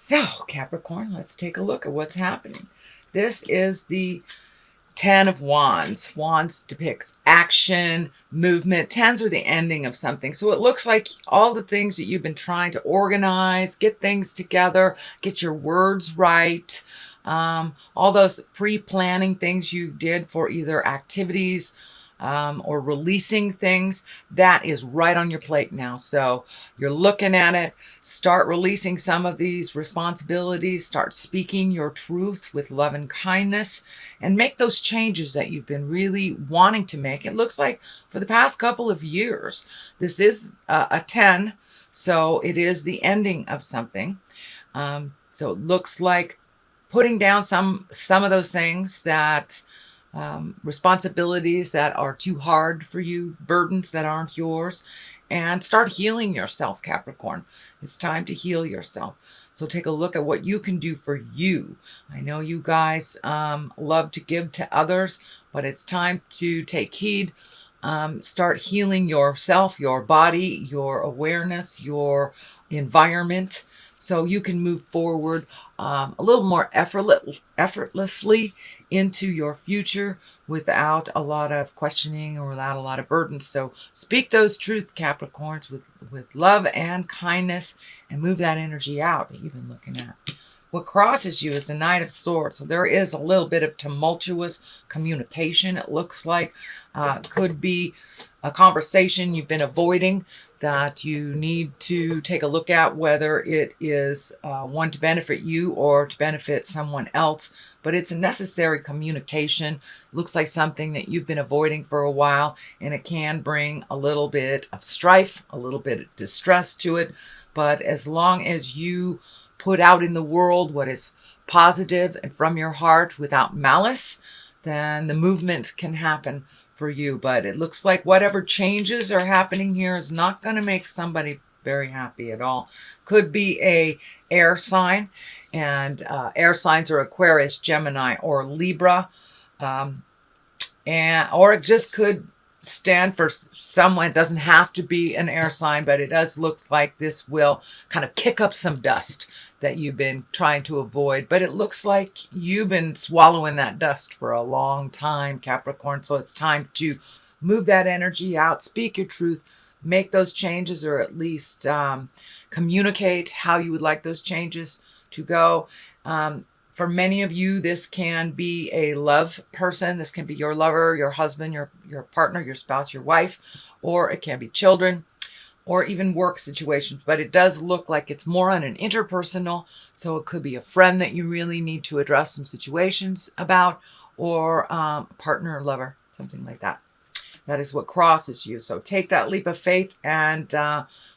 So, Capricorn, let's take a look at what's happening. This is the Ten of Wands. Wands depicts action, movement. Tens are the ending of something. So it looks like all the things that you've been trying to organize, get things together, get your words right, all those pre-planning things you did for either activities or releasing things, that is right on your plate now. So you're looking at it, start releasing some of these responsibilities, start speaking your truth with love and kindness, and make those changes that you've been really wanting to make. It looks like for the past couple of years, this is a 10, so it is the ending of something. So it looks like putting down some of those things that responsibilities that are too hard for you, burdens that aren't yours, and start healing yourself, Capricorn. It's time to heal yourself. So take a look at what you can do for you. I know you guys love to give to others, but it's time to take heed. Start healing yourself, your body, your awareness, your environment, so you can move forward a little more effortlessly into your future without a lot of questioning or without a lot of burdens. So speak those truth, Capricorns, with love and kindness, and move that energy out. Even looking at what crosses you is the Knight of Swords. So there is a little bit of tumultuous communication. It looks like could be a conversation you've been avoiding that you need to take a look at, whether it is one to benefit you or to benefit someone else. But it's a necessary communication. Looks like something that you've been avoiding for a while, and it can bring a little bit of strife, a little bit of distress to it. But as long as you put out in the world what is positive and from your heart without malice, then the movement can happen for you. But it looks like whatever changes are happening here is not going to make somebody very happy at all. Could be a air sign, and air signs are Aquarius, Gemini, or Libra, or it just could stand for someone. It doesn't have to be an air sign, but it does look like this will kind of kick up some dust that you've been trying to avoid. But it looks like you've been swallowing that dust for a long time, Capricorn. So it's time to move that energy out, speak your truth, make those changes, or at least communicate how you would like those changes to go. For many of you, this can be a love person. This can be your lover, your husband, your partner, your spouse, your wife, or it can be children, or even work situations. But it does look like it's more on an interpersonal. So it could be a friend that you really need to address some situations about, or a partner or lover, something like that. That is what crosses you. So take that leap of faith and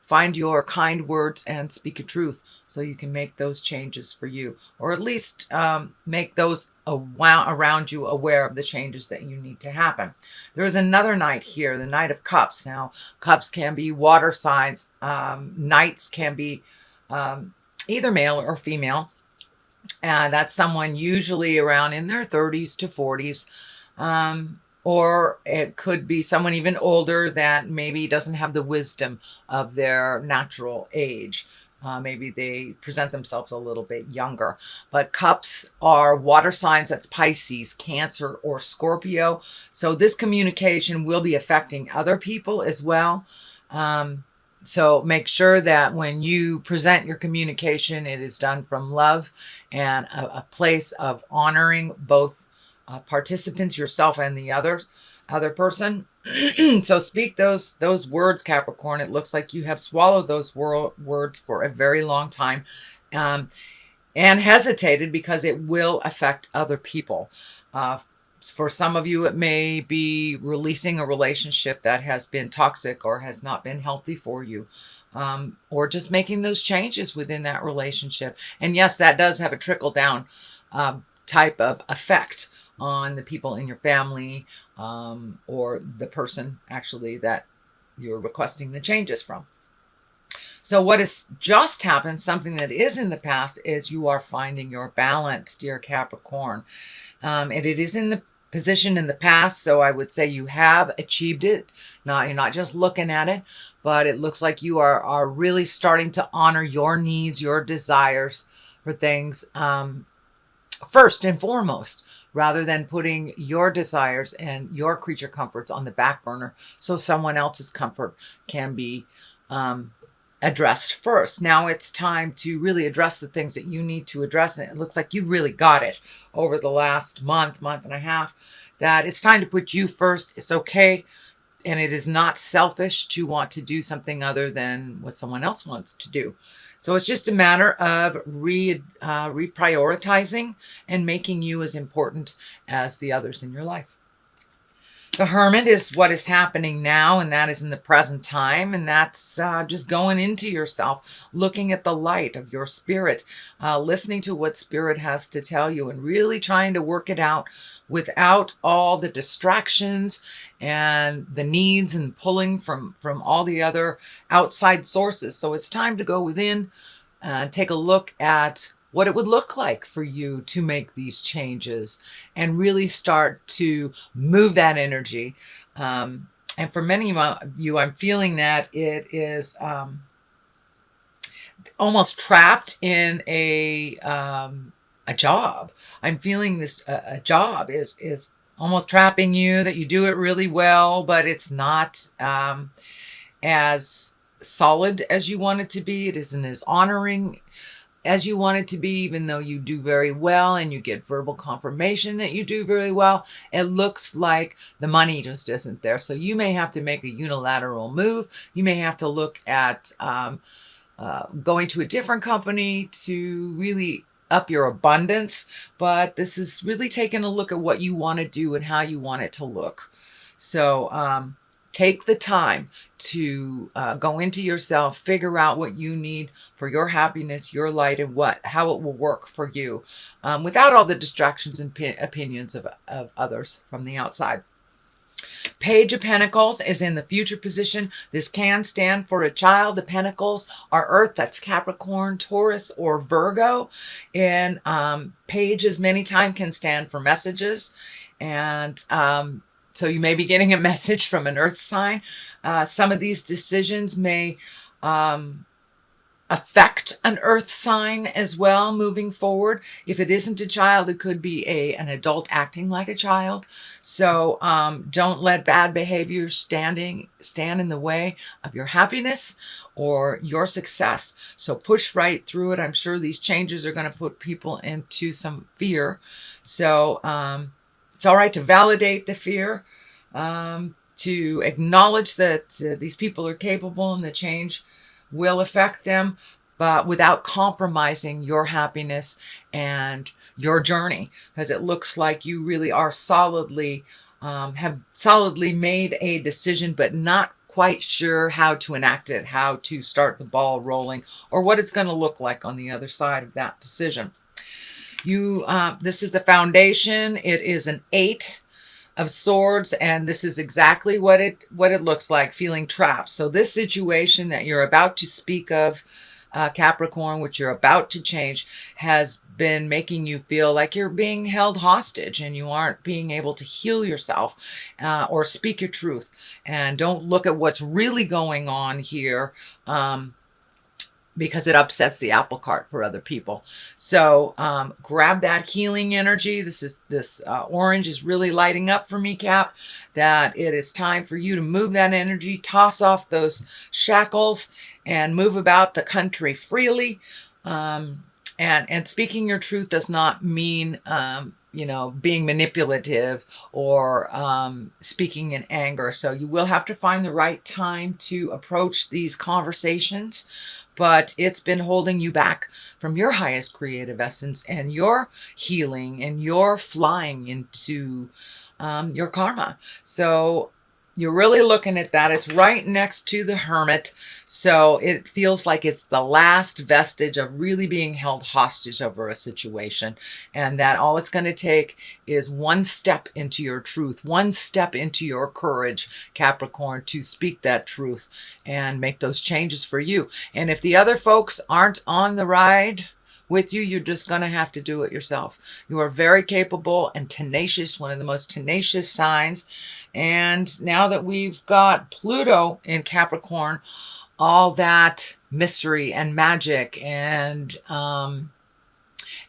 find your kind words and speak a truth so you can make those changes for you, or at least make those around you aware of the changes that you need to happen. There is another Knight here, the Knight of Cups. Now, cups can be water signs. Knights can be either male or female. That's someone usually around in their 30s to 40s. Or it could be someone even older that maybe doesn't have the wisdom of their natural age. Maybe they present themselves a little bit younger. But cups are water signs. That's Pisces, Cancer, or Scorpio. So this communication will be affecting other people as well. So make sure that when you present your communication, it is done from love and a place of honoring both participants, yourself and the other person. So speak those words, Capricorn. It looks like you have swallowed those words for a very long time, and hesitated because it will affect other people. For some of you, it may be releasing a relationship that has been toxic or has not been healthy for you, or just making those changes within that relationship. And yes, that does have a trickle down type of effect on the people in your family, or the person actually that you're requesting the changes from. So what has just happened, something that is in the past, is you are finding your balance, dear Capricorn. And it is in the position in the past, so I would say you have achieved it. You're not just looking at it, but it looks like you are really starting to honor your needs, your desires for things first and foremost, rather than putting your desires and your creature comforts on the back burner so someone else's comfort can be addressed first. Now it's time to really address the things that you need to address. And it looks like you really got it over the last month and a half, that it's time to put you first. It's okay. And it is not selfish to want to do something other than what someone else wants to do. So it's just a matter of reprioritizing and making you as important as the others in your life. The Hermit is what is happening now, and that is in the present time, and that's just going into yourself, looking at the light of your spirit, listening to what spirit has to tell you, and really trying to work it out without all the distractions and the needs and pulling from all the other outside sources. So it's time to go within and take a look at what it would look like for you to make these changes and really start to move that energy. And for many of you, I'm feeling that it is almost trapped in a job. I'm feeling this a job is almost trapping you, that you do it really well, but it's not as solid as you want it to be. It isn't as honoring as you want it to be, even though you do very well and you get verbal confirmation that you do very well. It looks like the money just isn't there. So you may have to make a unilateral move. You may have to look at going to a different company to really up your abundance. But this is really taking a look at what you want to do and how you want it to look. So take the time to go into yourself, figure out what you need for your happiness, your light, and how it will work for you without all the distractions and opinions of others from the outside. Page of Pentacles is in the future position. This can stand for a child. The Pentacles are Earth, that's Capricorn, Taurus, or Virgo. And pages many times can stand for messages. And so you may be getting a message from an Earth sign. Some of these decisions may affect an Earth sign as well moving forward. If it isn't a child, it could be an adult acting like a child. So don't let bad behavior stand in the way of your happiness or your success. So push right through it. I'm sure these changes are going to put people into some fear. So it's all right to validate the fear, to acknowledge that these people are capable and the change will affect them, but without compromising your happiness and your journey, because it looks like you really are have solidly made a decision, but not quite sure how to enact it, how to start the ball rolling, or what it's going to look like on the other side of that decision. This is the foundation. It is an 8 of Swords, and this is exactly what it looks like, feeling trapped. So this situation that you're about to speak of, Capricorn, which you're about to change, has been making you feel like you're being held hostage and you aren't being able to heal yourself or speak your truth. And don't look at what's really going on here, because it upsets the apple cart for other people. So grab that healing energy. This orange is really lighting up for me, Cap, that it is time for you to move that energy, toss off those shackles, and move about the country freely. And speaking your truth does not mean being manipulative or speaking in anger. So you will have to find the right time to approach these conversations, but it's been holding you back from your highest creative essence and your healing and your flying into your karma. So you're really looking at that. It's right next to the Hermit. So it feels like it's the last vestige of really being held hostage over a situation. And that all it's going to take is one step into your truth, one step into your courage, Capricorn, to speak that truth and make those changes for you. And if the other folks aren't on the ride with you. You're just going to have to do it yourself. You are very capable and tenacious, one of the most tenacious signs. And now that we've got Pluto in Capricorn, all that mystery and magic and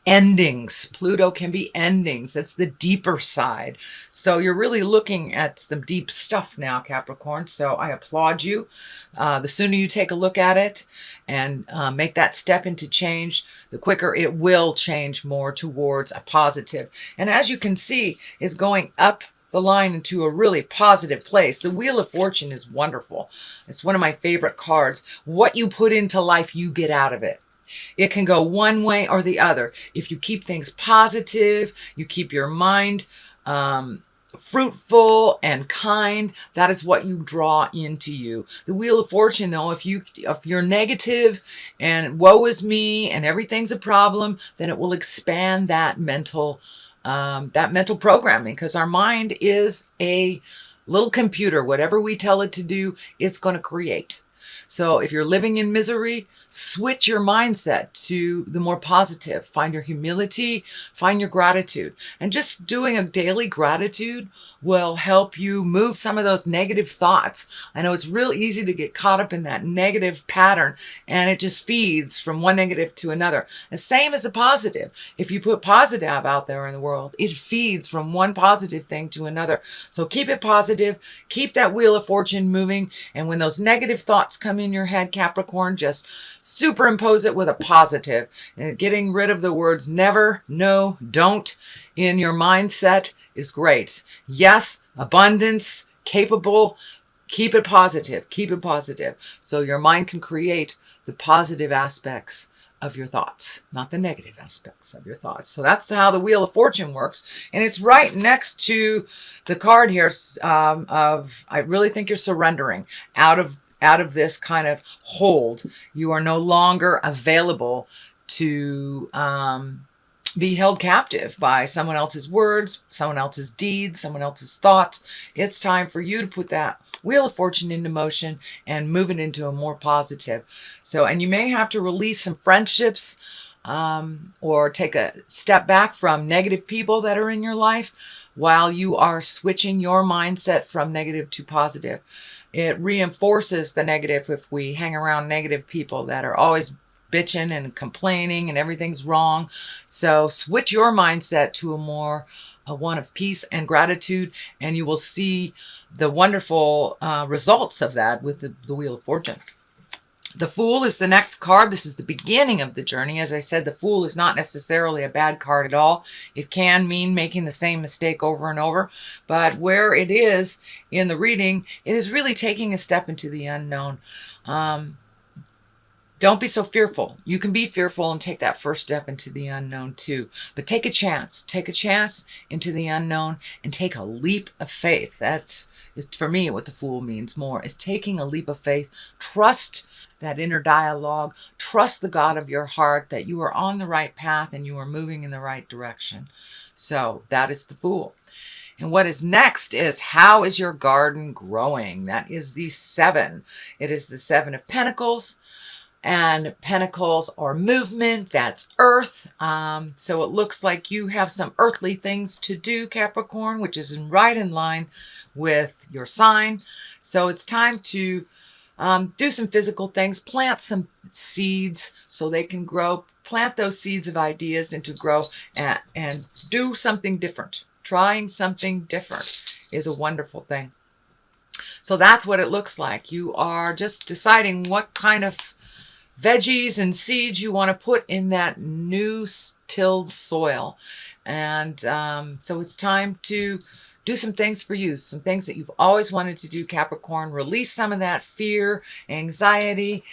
endings. Pluto can be endings. That's the deeper side. So you're really looking at some deep stuff now, Capricorn. So I applaud you. The sooner you take a look at it and make that step into change, the quicker it will change more towards a positive. And as you can see, it's going up the line into a really positive place. The Wheel of Fortune is wonderful. It's one of my favorite cards. What you put into life, you get out of it. It can go one way or the other. If you keep things positive, you keep your mind fruitful and kind, that is what you draw into you. The Wheel of Fortune, though, if you're negative and woe is me and everything's a problem, then it will expand that mental programming, because our mind is a little computer. Whatever we tell it to do, it's going to create. So if you're living in misery, switch your mindset to the more positive. Find your humility, find your gratitude. And just doing a daily gratitude will help you move some of those negative thoughts. I know it's real easy to get caught up in that negative pattern, and it just feeds from one negative to another. The same as a positive. If you put positive out there in the world, it feeds from one positive thing to another. So keep it positive, keep that Wheel of Fortune moving, and when those negative thoughts come in your head, Capricorn, just superimpose it with a positive. And getting rid of the words never, no, don't in your mindset is great. Yes, abundance, capable, keep it positive, keep it positive. So your mind can create the positive aspects of your thoughts, not the negative aspects of your thoughts. So that's how the Wheel of Fortune works. And it's right next to the card here of, I really think you're surrendering out of this kind of hold. You are no longer available to be held captive by someone else's words, someone else's deeds, someone else's thoughts. It's time for you to put that Wheel of Fortune into motion and move it into a more positive. So, and you may have to release some friendships or take a step back from negative people that are in your life while you are switching your mindset from negative to positive. It reinforces the negative if we hang around negative people that are always bitching and complaining and everything's wrong. So switch your mindset to a one of peace and gratitude, and you will see the wonderful results of that with the Wheel of Fortune. The Fool is the next card. This is the beginning of the journey. As I said, the Fool is not necessarily a bad card at all. It can mean making the same mistake over and over. But where it is in the reading, it is really taking a step into the unknown. Don't be so fearful. You can be fearful and take that first step into the unknown too. But take a chance. Take a chance into the unknown and take a leap of faith. That is, for me, what the Fool means more, is taking a leap of faith. Trust that inner dialogue. Trust the God of your heart that you are on the right path and you are moving in the right direction. So that is the Fool. And what is next is, how is your garden growing? That is the 7. It is the 7 of Pentacles. And Pentacles are movement, that's earth. So it looks like you have some earthly things to do, Capricorn, which is right in line with your sign. So it's time to do some physical things, plant some seeds so they can grow, plant those seeds of ideas into grow and do something different. Trying something different is a wonderful thing. So that's what it looks like. You are just deciding what kind of veggies and seeds you want to put in that new tilled soil. And so it's time to do some things for you, some things that you've always wanted to do, Capricorn. Release some of that fear, anxiety,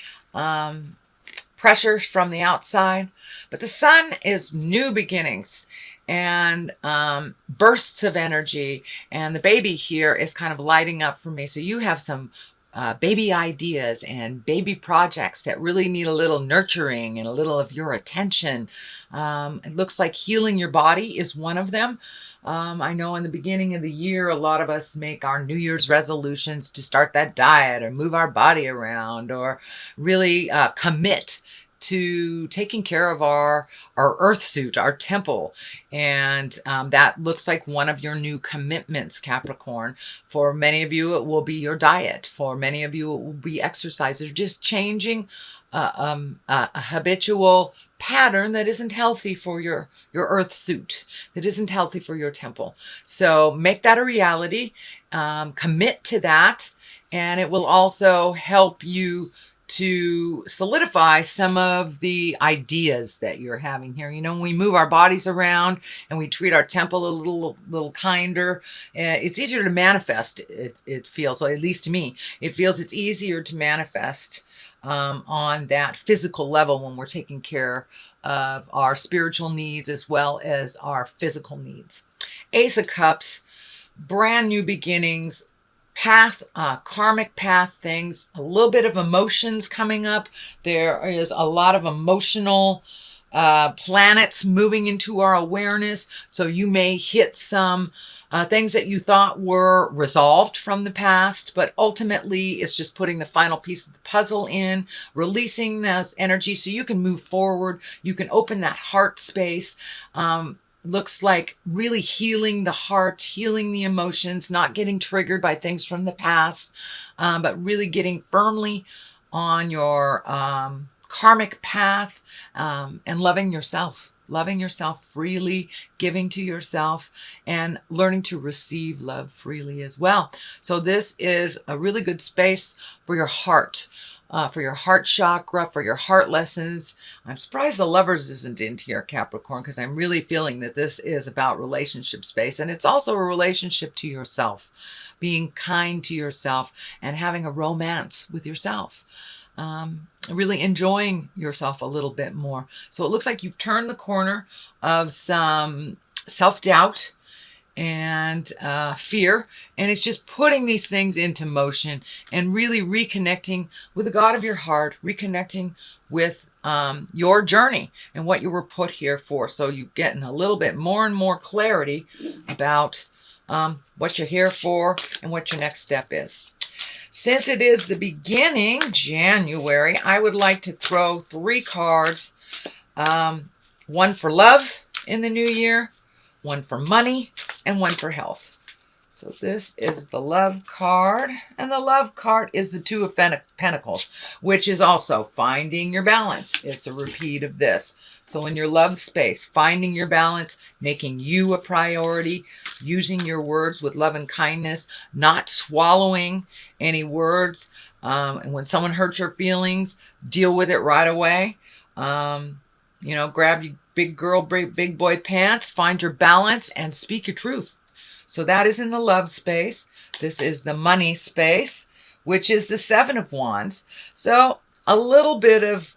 pressures from the outside. But the Sun is new beginnings and bursts of energy. And the baby here is kind of lighting up for me. So you have some baby ideas and baby projects that really need a little nurturing and a little of your attention. It looks like healing your body is one of them. I know in the beginning of the year, a lot of us make our New Year's resolutions to start that diet or move our body around or really commit to taking care of our earth suit, our temple. And that looks like one of your new commitments, Capricorn. For many of you, it will be your diet. For many of you, it will be exercise. Or just changing a habitual pattern that isn't healthy for your earth suit, that isn't healthy for your temple. So make that a reality. Commit to that. And it will also help you to solidify some of the ideas that you're having here. You know, when we move our bodies around and we treat our temple a little kinder, it's easier to manifest. It feels, or at least to me, it feels it's easier to manifest on that physical level when we're taking care of our spiritual needs as well as our physical needs. Ace of Cups, brand new beginnings, path, karmic path things, a little bit of emotions coming up. There is a lot of emotional planets moving into our awareness. So you may hit some things that you thought were resolved from the past, but ultimately it's just putting the final piece of the puzzle in, releasing those energy so you can move forward. You can open that heart space. Looks like really healing the heart, healing the emotions, not getting triggered by things from the past, but really getting firmly on your karmic path and loving yourself freely, giving to yourself, and learning to receive love freely as well. So this is a really good space for your heart. For your heart chakra, for your heart lessons. I'm surprised the Lovers isn't in here, Capricorn, because I'm really feeling that this is about relationship space. And it's also a relationship to yourself, being kind to yourself and having a romance with yourself. Really enjoying yourself a little bit more. So it looks like you've turned the corner of some self-doubt and fear, and it's just putting these things into motion and really reconnecting with the God of your heart, reconnecting with your journey and what you were put here for. So you're getting a little bit more and more clarity about what you're here for and what your next step is. Since it is the beginning, January, I would like to throw 3 cards. One for love in the new year, one for money, and one for health. So this is the love card, and the love card is the 2 of Pentacles, which is also finding your balance. It's a repeat of this. So in your love space, finding your balance, making you a priority, using your words with love and kindness, not swallowing any words. And when someone hurts your feelings, deal with it right away. You know, grab your big girl, big boy pants, find your balance, and speak your truth. So that is in the love space. This is the money space, which is the 7 of Wands. So a little bit of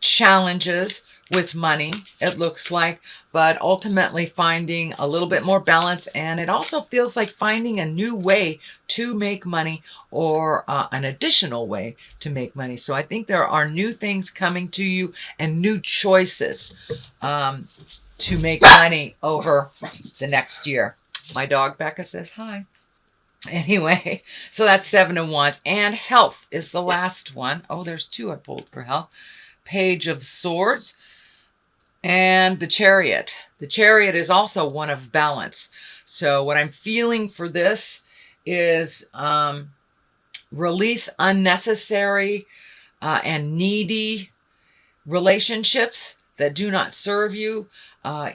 challenges with money, it looks like, but ultimately finding a little bit more balance. And it also feels like finding a new way to make money, or an additional way to make money. So I think there are new things coming to you and new choices to make money over the next year. My dog Becca says hi. Anyway, so that's 7 of Wands. And health is the last one. Oh, there's 2 I pulled for health. Page of Swords and the Chariot. The Chariot is also one of balance. So what I'm feeling for this is release unnecessary and needy relationships that do not serve you.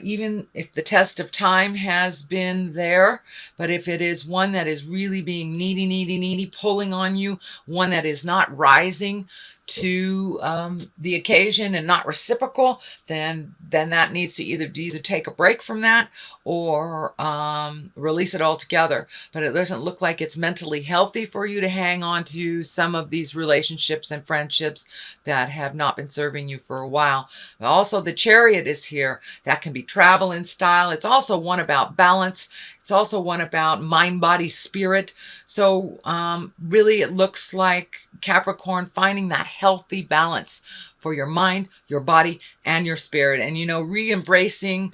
Even if the test of time has been there, but if it is one that is really being needy, pulling on you, one that is not rising to the occasion and not reciprocal, then that needs to either take a break from that or release it altogether. But it doesn't look like it's mentally healthy for you to hang on to some of these relationships and friendships that have not been serving you for a while. Also, the Chariot is here. That can be travel in style. It's also one about balance. It's also one about mind, body, spirit. So really it looks like Capricorn finding that healthy balance for your mind, your body, and your spirit. And, you know, re-embracing,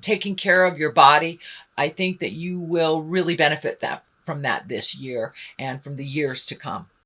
taking care of your body. I think that you will really benefit from that this year and from the years to come.